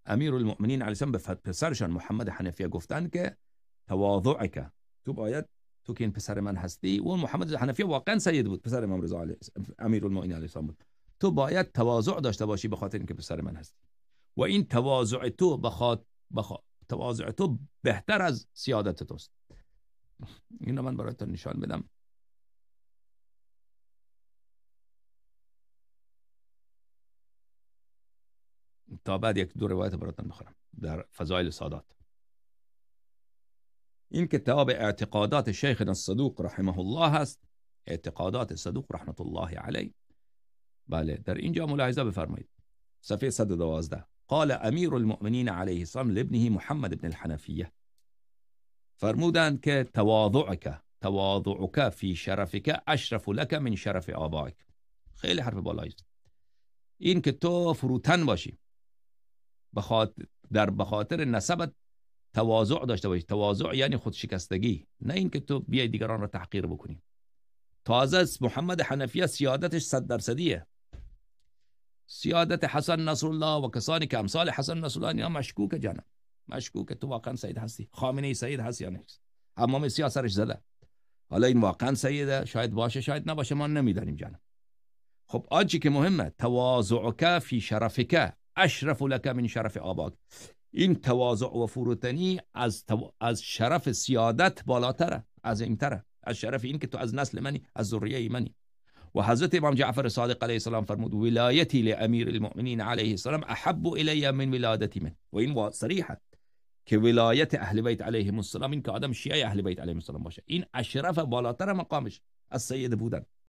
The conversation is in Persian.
امیرالمؤمنین علیه السلام به پسرشان محمد حنفیه گفتن که تواضعک، تو باید، تو که این پسر من هستی، و محمد حنفیه واقعا سید بود، پسر امام رضا علیه امیرالمؤمنین علیه السلام بود، تو باید تواضع داشته باشی به خاطر اینکه پسر من هستی و این تواضع تو تواضع تو بهتر از سیادت توست. اینو من براتون نشان بدم. تا بعد یک دو روایت براتون بخورم در فضائل سادات. این کتاب اعتقادات شیخنا الصدوق رحمه الله هست، اعتقادات صدوق رحمت الله علیه. بله، در اینجا ملاحظه بفرمایید، صفحه 112. قال امیر المؤمنین علیه السلام لابنه محمد بن الحنفیه، فرمودند که تواضعک فی شرفک اشرف لك من شرف آبائک. خیلی حرف بالایی است. این که تو فروتن باشی، به خاطر نسبت تواضع داشته باشی. تواضع یعنی خودشکستگی، نه این که تو بیای دیگران را تحقیر بکنی. تازه محمد حنفیه سیادتش 100%. سیادت حسن نصرالله و کسانی که امثال حسن نصرالله اینا مشکوک جانم، مشکوک تو واقعا سید هستی، خامنه‌ای سید هست یا نیست، امام سیاه سرش زده. حالا این واقعا سیده، شاید باشه شاید نباشه، ما نمیدانیم جانم. خب آنچه که مهمه تواضعک فی شرفک اشرف لك من شرف آباک. این تواضع و فروتنی از شرف سیادت بالاتره، عظیمتره، از شرف این که تو از نسل منی، از ذریه منی. و حضرت امام جعفر صادق علیه السلام فرمود ولایتی لامیر المؤمنین علیه السلام احب الی من ولادتی من. و این صریحه که ولایت اهل بیت علیهم السلام، این که آدم شیعه اهل بیت علیهم السلام باشه، این اشرف بالاتر مقامش از سید بودن.